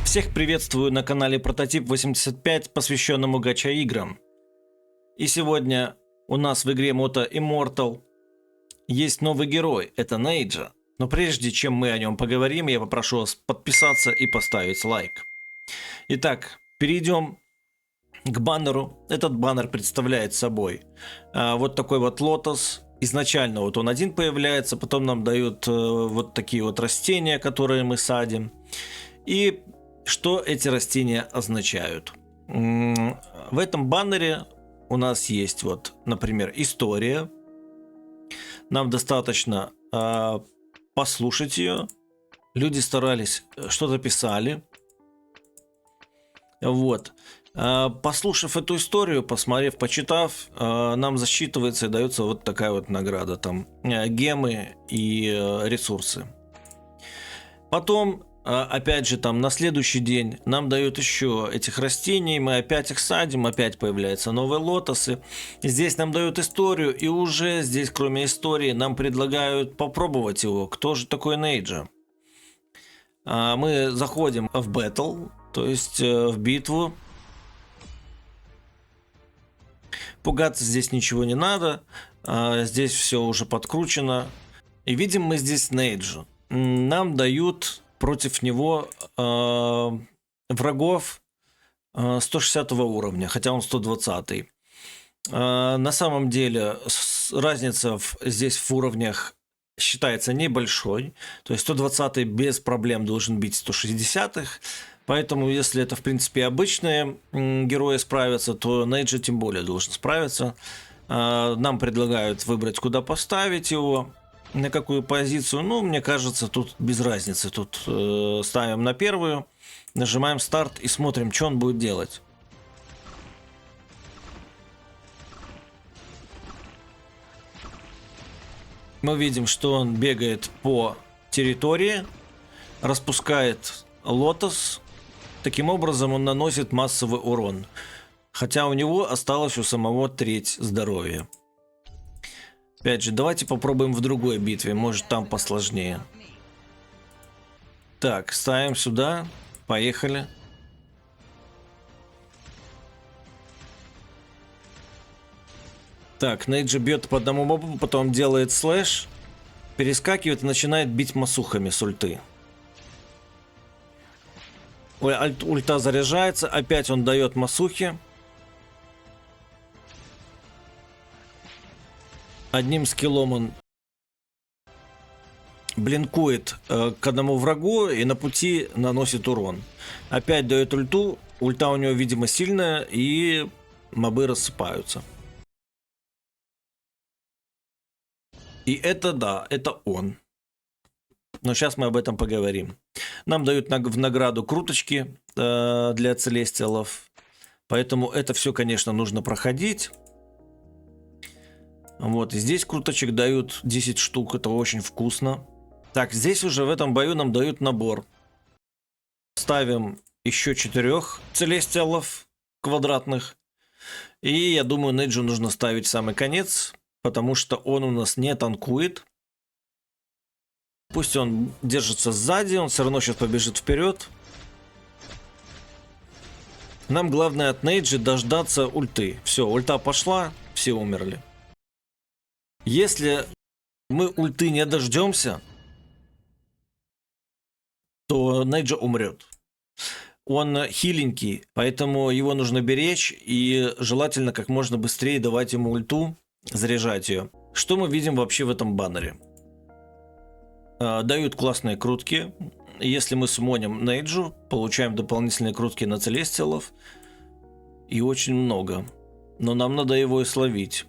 Всех приветствую на канале Прототип 85, посвященному гача-играм. И сегодня у нас в игре Moto Immortal есть новый герой, это Нейджа. Но прежде чем мы о нем поговорим, я попрошу вас подписаться и поставить лайк. Итак, перейдем к баннеру. Этот баннер представляет собой вот такой вот лотос. Изначально вот он один появляется, потом нам дают вот такие вот растения, которые мы садим. И что эти растения означают? В этом баннере у нас есть вот, например, история. Нам достаточно послушать ее. Люди старались, что-то писали. Вот. Послушав эту историю, посмотрев, почитав, нам засчитывается и дается вот такая вот награда. Там гемы и ресурсы. Потом, опять же, там на следующий день нам дают еще этих растений, мы опять их садим, опять появляются новые лотосы. Здесь нам дают историю, и уже здесь, кроме истории, нам предлагают попробовать его. Кто же такой Нейджа? Мы заходим в battle, то есть в битву. Пугаться здесь ничего не надо, здесь все уже подкручено. И видим мы здесь Нейджа. Нам дают против него врагов 160 уровня, хотя он 120. На самом деле разница здесь в уровнях считается небольшой. То есть 120 без проблем должен бить 160-х. Поэтому, если это, в принципе, обычные герои справятся, то Нейджа тем более должен справиться. Нам предлагают выбрать, куда поставить его, на какую позицию. Ну, мне кажется, тут без разницы. Тут ставим на первую, нажимаем старт и смотрим, что он будет делать. Мы видим, что он бегает по территории, распускает лотос. Таким образом он наносит массовый урон. Хотя у него осталось у самого треть здоровья. Опять же, давайте попробуем в другой битве. Может, там посложнее. Так, ставим сюда. Поехали. Так, Нейджа бьет по одному мобу, потом делает слэш. Перескакивает и начинает бить масухами с ульты. Ульта заряжается, опять он дает масухи. Одним скиллом он блинкует к одному врагу и на пути наносит урон. Опять дает ульту, ульта у него, видимо, сильная, и мобы рассыпаются. И это да, это он. Но сейчас мы об этом поговорим. Нам дают в награду круточки для целестиалов. Поэтому это все, конечно, нужно проходить. Вот, и здесь круточек дают 10 штук. Это очень вкусно. Так, здесь уже в этом бою нам дают набор. Ставим еще 4 целестиалов квадратных. И я думаю, Нейджу нужно ставить в самый конец, потому что он у нас не танкует. Пусть он держится сзади, он все равно сейчас побежит вперед. Нам главное от Нейджи дождаться ульты. Все, ульта пошла, все умерли. Если мы ульты не дождемся, то Нейджа умрет. Он хиленький, поэтому его нужно беречь и желательно как можно быстрее давать ему ульту, заряжать ее. Что мы видим вообще в этом баннере? Дают классные крутки. Если мы сумоним Нейджу, получаем дополнительные крутки на целестиалов. И очень много. Но нам надо его и словить.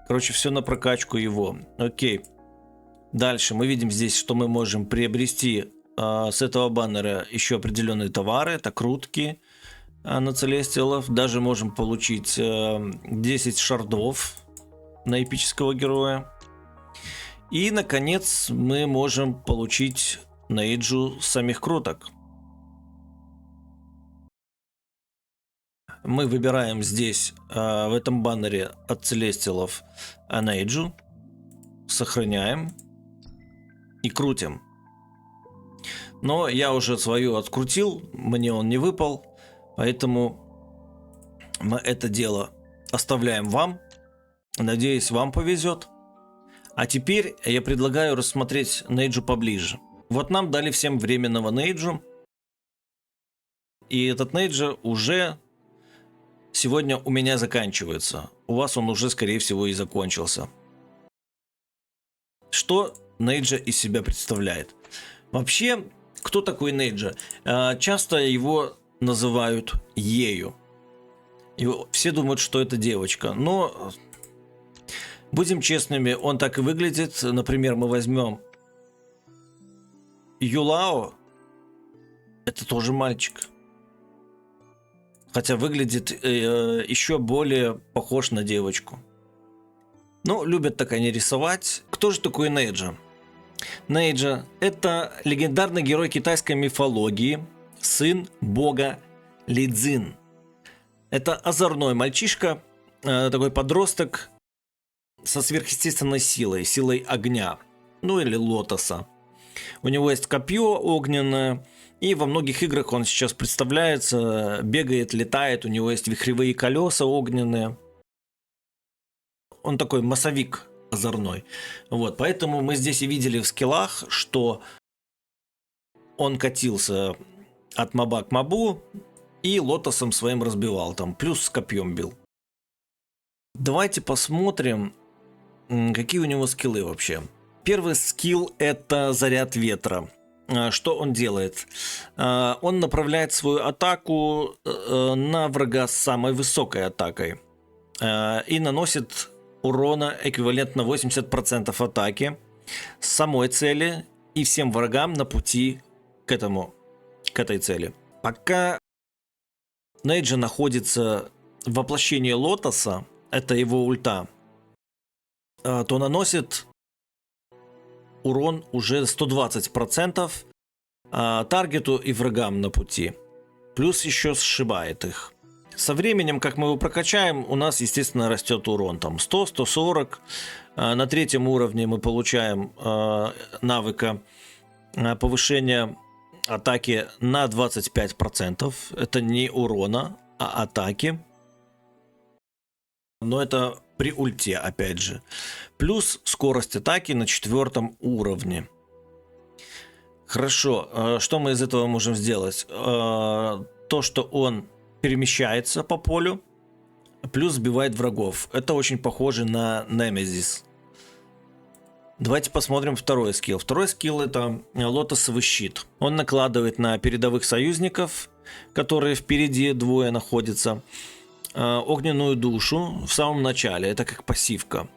Короче, все на прокачку его. Окей. Дальше мы видим здесь, что мы можем приобрести с этого баннера еще определенные товары. Это крутки на целестиалов. Даже можем получить 10 шардов на эпического героя. И, наконец, мы можем получить Нейджу самих круток. Мы выбираем здесь, в этом баннере от целестиалов, Нейджу. Сохраняем. И крутим. Но я уже свою открутил, мне он не выпал, поэтому мы это дело оставляем вам. Надеюсь, вам повезет. А теперь я предлагаю рассмотреть Нейджу поближе. Вот нам дали всем временного Нейджу. И этот Нейджа уже сегодня у меня заканчивается. У вас он уже, скорее всего, и закончился. Что Нейджа из себя представляет? Вообще, кто такой Нейджа? Часто его называют Ею. И все думают, что это девочка. Но будем честными, он так и выглядит. Например, мы возьмем Юлао. Это тоже мальчик. Хотя выглядит еще более похож на девочку. Ну, любят так они рисовать. Кто же такой Нейджа? Нейджа – это легендарный герой китайской мифологии, сын бога Лидзин. Это озорной мальчишка, такой подросток со сверхъестественной силой, силой огня, ну или лотоса. У него есть копье огненное, и во многих играх он сейчас представляется, бегает, летает, у него есть вихревые колеса огненные. Он такой массовик озорной. Вот, поэтому мы здесь и видели в скиллах, что он катился от моба к мобу и лотосом своим разбивал, там, плюс с копьем бил. Давайте посмотрим, какие у него скиллы вообще. Первый скилл – это заряд ветра. Что он делает? Он направляет свою атаку на врага с самой высокой атакой и наносит урона эквивалентно 80% атаки самой цели и всем врагам на пути к этой цели. Пока Нейджа находится в воплощении лотоса, это его ульта, то наносит урон уже 120% таргету и врагам на пути. Плюс еще сшибает их. Со временем, как мы его прокачаем, у нас, естественно, растет урон. Там 100, 140. На 3-м уровне мы получаем навыка повышения атаки на 25%. Это не урона, а атаки. Но это при ульте, опять же. Плюс скорость атаки на 4-м уровне. Хорошо, что мы из этого можем сделать? То, что он перемещается по полю, плюс сбивает врагов. Это очень похоже на Немезис. Давайте посмотрим второй скилл. Второй скилл — это лотосовый щит. Он накладывает на передовых союзников, которые впереди двое находятся, огненную душу в самом начале. Это как пассивка.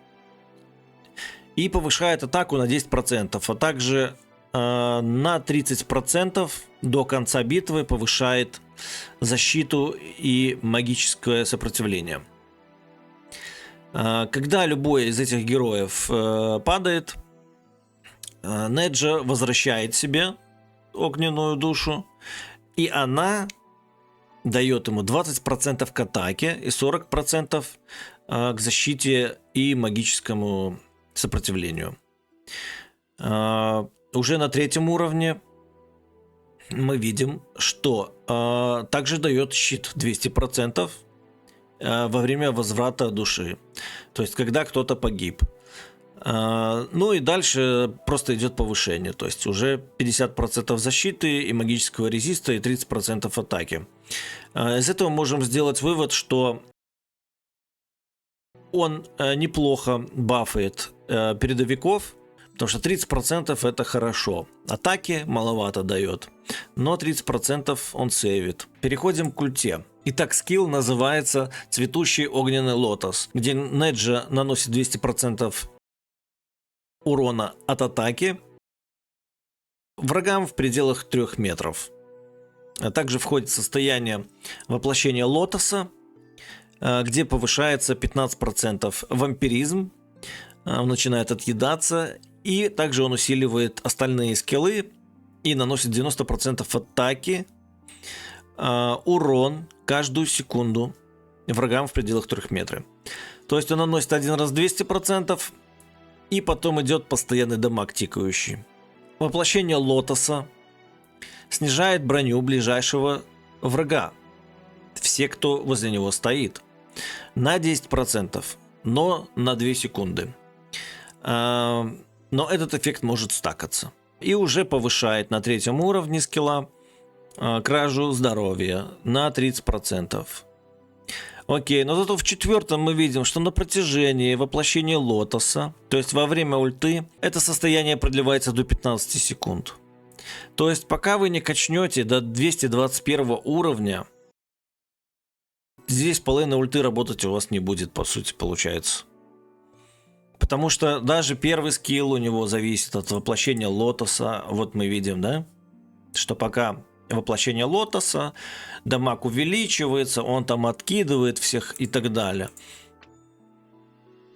И повышает атаку на 10%, а также на 30% до конца битвы повышает защиту и магическое сопротивление. Когда любой из этих героев падает, Нейджа возвращает себе огненную душу, и она дает ему 20% к атаке и 40% к защите и магическому сопротивлению. Уже на 3-м уровне мы видим, что также дает щит 200% во время возврата души. То есть, когда кто-то погиб. Ну и дальше просто идет повышение. То есть, уже 50% защиты и магического резиста и 30% атаки. Из этого можем сделать вывод, что он неплохо бафает передовиков, потому что 30% это хорошо. Атаки маловато дает, но 30% он сейвит. Переходим к ульте. Итак, скилл называется «Цветущий огненный лотос», где Нейджа наносит 200% урона от атаки врагам в пределах 3 метров. А также входит состояние воплощения лотоса, где повышается 15% вампиризм, он начинает отъедаться, и также он усиливает остальные скиллы и наносит 90% атаки, урон каждую секунду врагам в пределах 3 метров. То есть он наносит один раз 200%, и потом идет постоянный дамаг тикающий. Воплощение лотоса Снижает броню ближайшего врага. Все, кто возле него стоит. На 10%, но на 2 секунды. Но этот эффект может стакаться. И уже повышает на 3-м уровне скилла кражу здоровья на 30%. Окей, но зато в 4-м мы видим, что на протяжении воплощения лотоса, то есть во время ульты, это состояние продлевается до 15 секунд. То есть пока вы не качнете до 221 уровня, здесь половина ульты работать у вас не будет, по сути, получается. Потому что даже первый скилл у него зависит от воплощения лотоса. Вот мы видим, да, что пока воплощение лотоса, дамаг увеличивается, он там откидывает всех и так далее.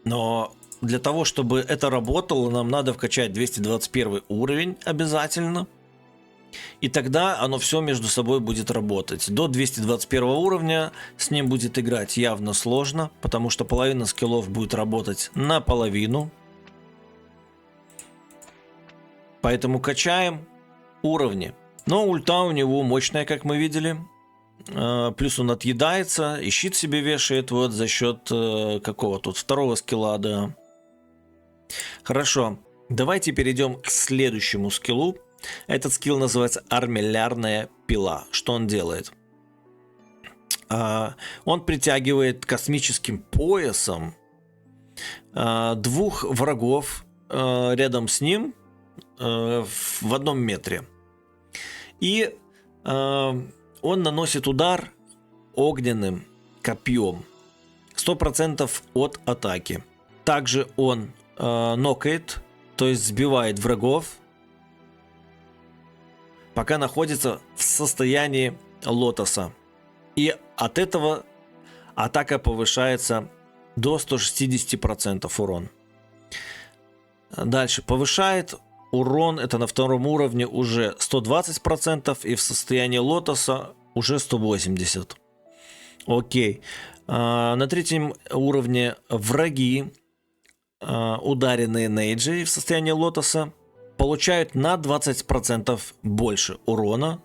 Но для того, чтобы это работало, нам надо вкачать 221 уровень обязательно. И тогда оно все между собой будет работать. До 221 уровня с ним будет играть явно сложно, потому что половина скиллов будет работать наполовину. Поэтому качаем уровни. Но ульта у него мощная, как мы видели. Плюс он отъедается и щит себе вешает вот за счет какого тут второго скилла, да. Хорошо, давайте перейдем к следующему скиллу. Этот скилл называется армиллярная пила. Что он делает? Он притягивает космическим поясом 2 врагов рядом с ним в 1 метре. И он наносит удар огненным копьем 100% от атаки. Также он нокает, то есть сбивает врагов, пока находится в состоянии лотоса. И от этого атака повышается до 160% урон. Дальше повышает урон, это на 2-м уровне уже 120%, и в состоянии лотоса уже 180%. Окей. На 3-м уровне враги, ударенные Нейджей в состоянии лотоса, получают на 20% больше урона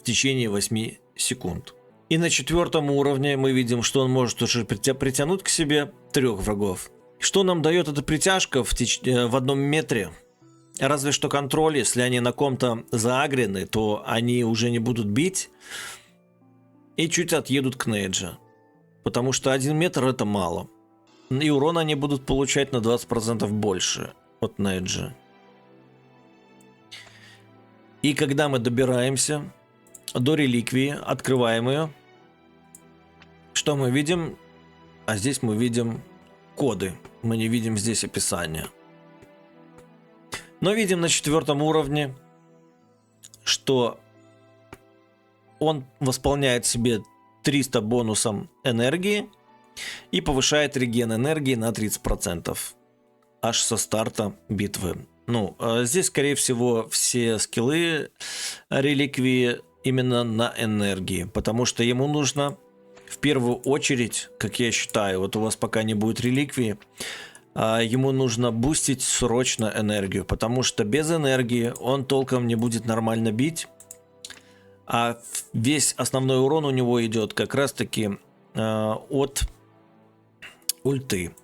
в течение 8 секунд. И на 4-м уровне мы видим, что он может уже притянуть к себе 3 врагов. Что нам дает эта притяжка в 1 метре? Разве что контроль, если они на ком-то заагрены, то они уже не будут бить и чуть отъедут к Нейджа. Потому что 1 метр это мало. И урон они будут получать на 20% больше от Нейджа. И когда мы добираемся до реликвии, открываем ее, что мы видим? А здесь мы видим коды. Мы не видим здесь описания. Но видим на 4-м уровне, что он восполняет себе 300 бонусом энергии и повышает реген энергии на 30%. Аж со старта битвы. Ну, здесь, скорее всего, все скиллы реликвии именно на энергии, потому что ему нужно в первую очередь, как я считаю, вот у вас пока не будет реликвии, ему нужно бустить срочно энергию, потому что без энергии он толком не будет нормально бить, а весь основной урон у него идет как раз-таки от ульты.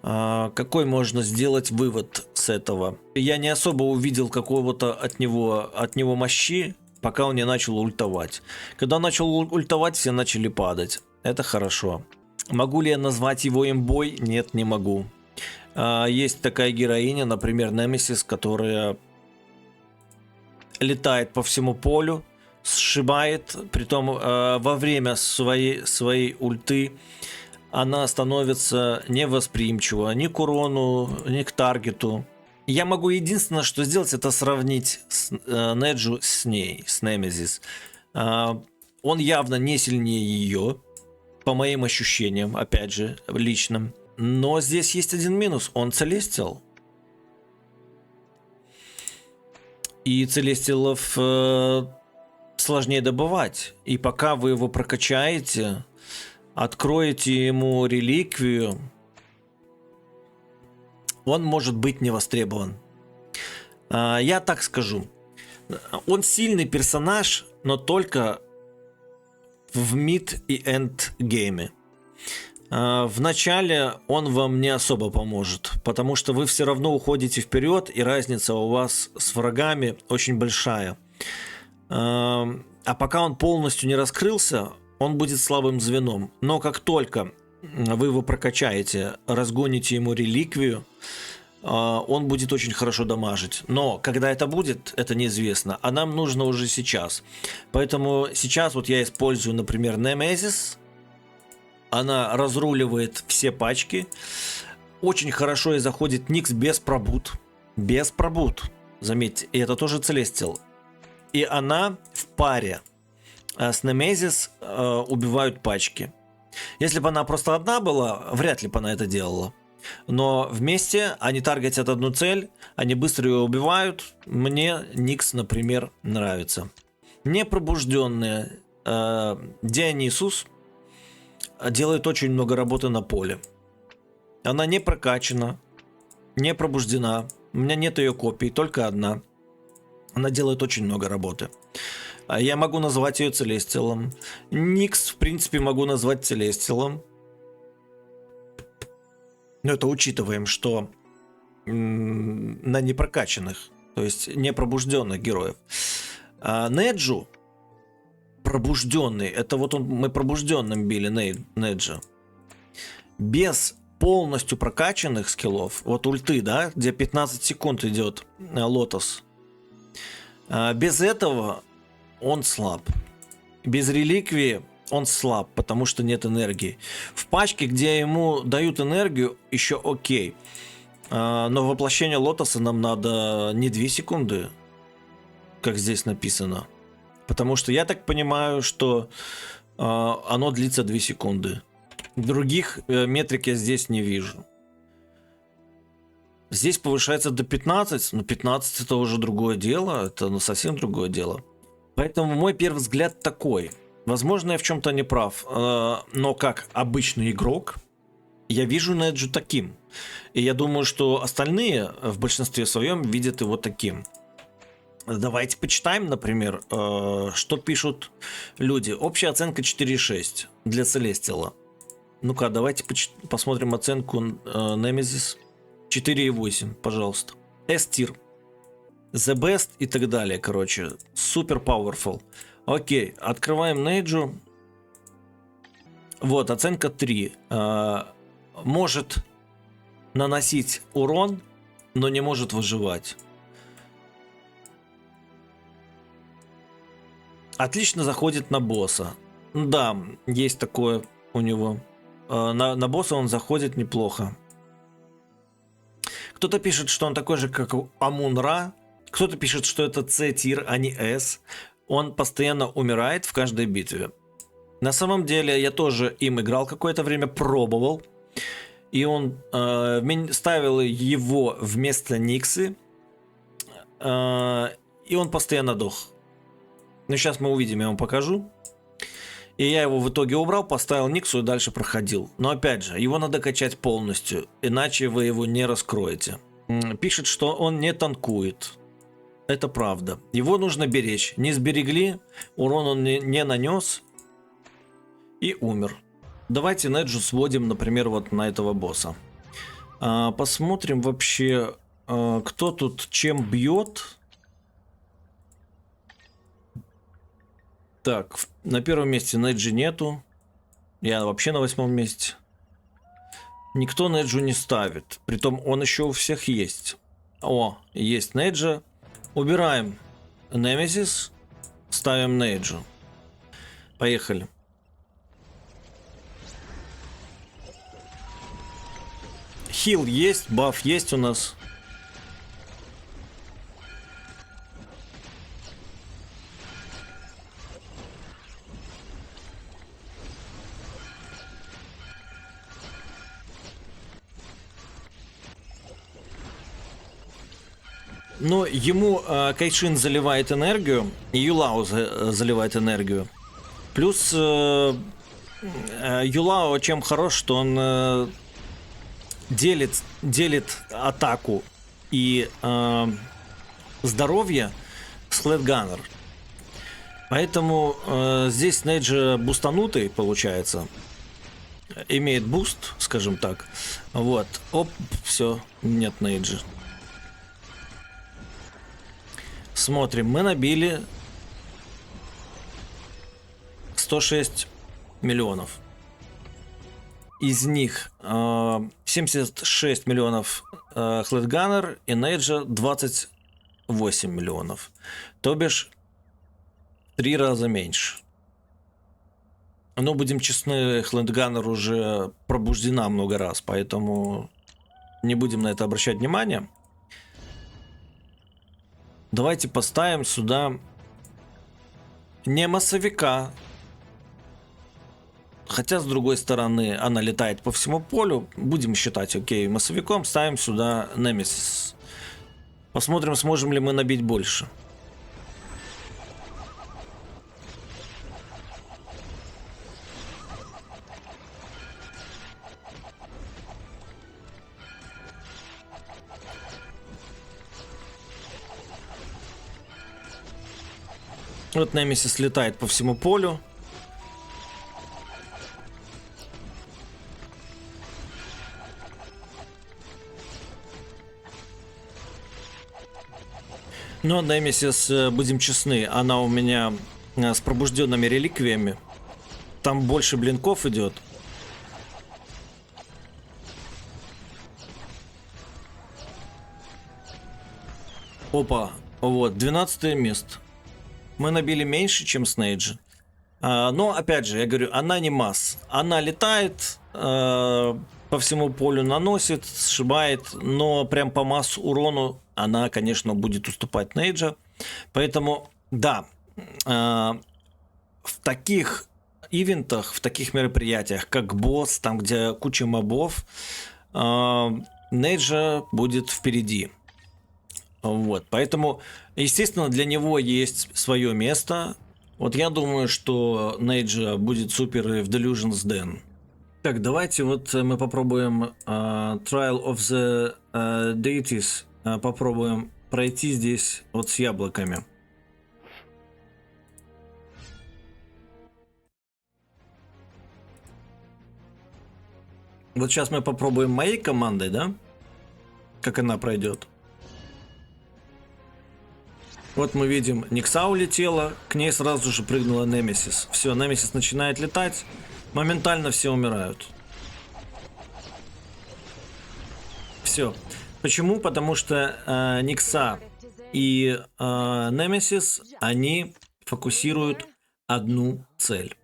Какой можно сделать вывод с этого? Я не особо увидел какого-то от него мощи, пока он не начал ультовать. Когда он начал ультовать, все начали падать. Это хорошо. Могу ли я назвать его имбой? Нет, не могу. Есть такая героиня, например, Немесис, которая летает по всему полю, сшибает, притом во время своей ульты она становится невосприимчива ни к урону, ни к таргету. Я могу единственное, что сделать, это сравнить Неджу с ней, с Немезис. Он явно не сильнее ее, по моим ощущениям, опять же, личным. Но здесь есть один минус, он целестиал. И целестилов сложнее добывать. И пока вы его прокачаете, откроете ему реликвию, он может быть не востребован. Я так скажу. Он сильный персонаж, но только в мид и энд гейме. В начале он вам не особо поможет, потому что вы все равно уходите вперед, и разница у вас с врагами очень большая. А пока он полностью не раскрылся, он будет слабым звеном. Но как только вы его прокачаете, разгоните ему реликвию, он будет очень хорошо дамажить. Но когда это будет, это неизвестно. А нам нужно уже сейчас. Поэтому сейчас вот я использую, например, Nemesis. Она разруливает все пачки. Очень хорошо и заходит Никс без пробуд. Без пробуд. Заметьте, и это тоже Celestial. И она в паре с Nemesis убивают пачки. Если бы она просто одна была, вряд ли бы она это делала. Но вместе они таргетят одну цель, они быстро ее убивают. Мне Никс, например, нравится. Непробужденная Дионисус делает очень много работы на поле. Она не прокачана, не пробуждена. У меня нет ее копий, только одна. Она делает очень много работы. Я могу назвать ее Целестилом. Никс, в принципе, могу назвать Целестилом. Но это учитываем, что на непрокачанных, то есть непробужденных героев. А Неджу пробужденный, это вот мы пробужденным били Неджа. Без полностью прокачанных скиллов, вот ульты, да, где 15 секунд идет лотос. Без этого он слаб. Без реликвии он слаб, потому что нет энергии. В пачке, где ему дают энергию, еще окей. Но воплощение лотоса нам надо не 2 секунды, как здесь написано. Потому что я так понимаю, что оно длится 2 секунды. Других метрик я здесь не вижу. Здесь повышается до 15, но 15 это уже другое дело, это совсем другое дело. Поэтому мой первый взгляд такой. Возможно, я в чем-то не прав, но как обычный игрок я вижу Неджу таким. И я думаю, что остальные в большинстве своем видят его таким. Давайте почитаем, например, что пишут люди. Общая оценка 4,6 для Celestial. Ну-ка, давайте посмотрим оценку Nemesis. 4,8, пожалуйста. S-тир. The best и так далее, короче. Super powerful. Окей, открываем Нейджу. Вот, оценка 3. Может наносить урон, но не может выживать. Отлично заходит на босса. Да, есть такое у него. На босса он заходит неплохо. Кто-то пишет, что он такой же, как Амун-Ра. Кто-то пишет, что это C-тир, а не S. Он постоянно умирает в каждой битве. На самом деле, я тоже им играл какое-то время, пробовал. И он ставил его вместо Никсы. И он постоянно дох. Но сейчас мы увидим, я вам покажу. И я его в итоге убрал, поставил Никсу и дальше проходил. Но опять же, его надо качать полностью, иначе вы его не раскроете. Пишет, что он не танкует. Это правда. Его нужно беречь. Не сберегли, урон он не нанес и умер. Давайте Неджу сводим, например, вот на этого босса. Посмотрим вообще, кто тут чем бьет. Так, на первом месте Неджи нету. Я вообще на 8 месте. Никто Неджу не ставит. Притом он еще у всех есть. О, есть Неджа. Убираем Nemesis. Ставим Неджу. Поехали. Хил есть, баф есть у нас. Но ему Кайшин заливает энергию, и Юлао заливает энергию. Плюс Юлао чем хорош, что он делит атаку и здоровье Слэдганнер. Поэтому здесь Нейджа бустанутый получается. Имеет буст, скажем так. Вот. Оп, все, нет Нейджа. Смотрим, мы набили 106 миллионов. Из них 76 миллионов Хлэдганнер и Нейджа 28 миллионов. То бишь 3 раза меньше. Но будем честны, Хлэдганнер уже пробуждена много раз, поэтому не будем на это обращать внимание. Давайте поставим сюда не массовика. Хотя, с другой стороны, она летает по всему полю. Будем считать, окей, массовиком. Ставим сюда Немесис. Посмотрим, сможем ли мы набить больше. Вот Немесис летает по всему полю. Но Немесис, будем честны, она у меня с пробужденными реликвиями. Там больше блинков идет. Опа, вот, 12 место. Мы набили меньше, чем с Нейджи. Но, опять же, я говорю, она не масс. Она летает, по всему полю наносит, сшибает, но прям по массу урону она, конечно, будет уступать Нейджа. Поэтому, да, в таких ивентах, в таких мероприятиях, как босс, там, где куча мобов, Нейджа будет впереди. Вот, поэтому, естественно, для него есть свое место. Вот я думаю, что Нейджа будет супер и в Delusion's Den. Так, давайте вот мы попробуем Trial of the Deities. Попробуем пройти здесь вот с яблоками. Вот сейчас мы попробуем моей командой, да? Как она пройдет. Вот мы видим, Никса улетела, к ней сразу же прыгнула Немесис. Все, Немесис начинает летать, моментально все умирают. Все. Почему? Потому что Никса и Немесис, они фокусируют одну цель.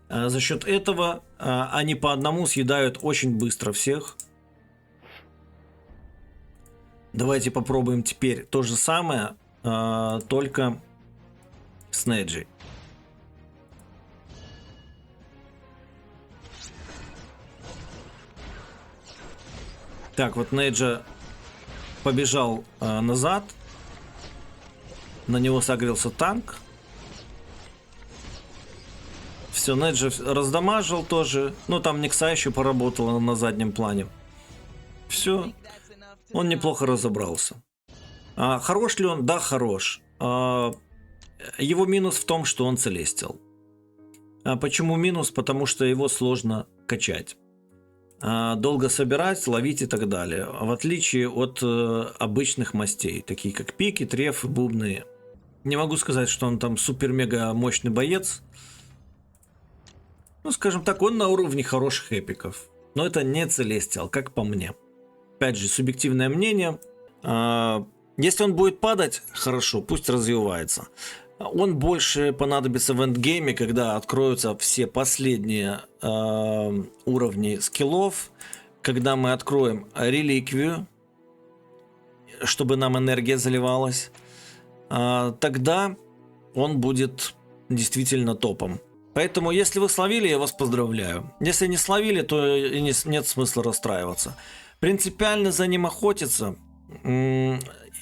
За счет этого они по одному съедают очень быстро всех. Давайте попробуем теперь то же самое, только с Нейджей. Так, вот Нейджа побежал назад. На него согрелся танк. Все, Нейджа раздамажил тоже. Ну, там Никса еще поработала на заднем плане. Все. Он неплохо разобрался. Хорош ли он? Да, хорош. Его минус в том, что он целестил. Почему минус? Потому что его сложно качать. Долго собирать, ловить и так далее. В отличие от обычных мастей, такие как пики, трефы, бубны. Не могу сказать, что он там супер-мега мощный боец. Ну, скажем так, он на уровне хороших эпиков. Но это не целестиал, как по мне. Опять же, субъективное мнение. Если он будет падать, хорошо, пусть развивается. Он больше понадобится в эндгейме, когда откроются все последние уровни скиллов, когда мы откроем реликвию, чтобы нам энергия заливалась, тогда он будет действительно топом. Поэтому, если вы словили, я вас поздравляю. Если не словили, то нет смысла расстраиваться. Принципиально за ним охотиться.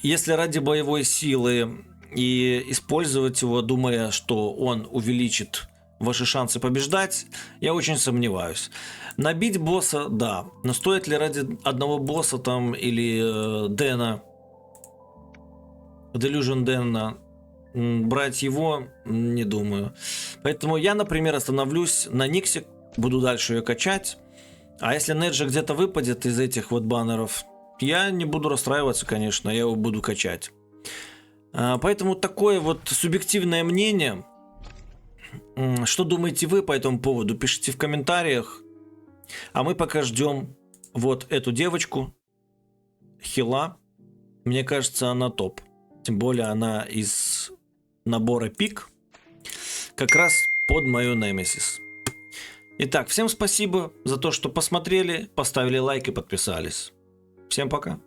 Если ради боевой силы и использовать его, думая, что он увеличит ваши шансы побеждать, я очень сомневаюсь. Набить босса, да, но стоит ли ради одного босса там или Дэна, Delusion Дэна, брать его не думаю. Поэтому я, например, остановлюсь на Никсе, буду дальше ее качать. А если Неджа где-то выпадет из этих вот баннеров, я не буду расстраиваться, конечно, я его буду качать. Поэтому такое вот субъективное мнение. Что думаете вы по этому поводу? Пишите в комментариях. А мы пока ждем вот эту девочку, Хила. Мне кажется, она топ. Тем более она из набора пик. Как раз под мою Немесис. Итак, всем спасибо за то, что посмотрели, поставили лайк и подписались. Всем пока.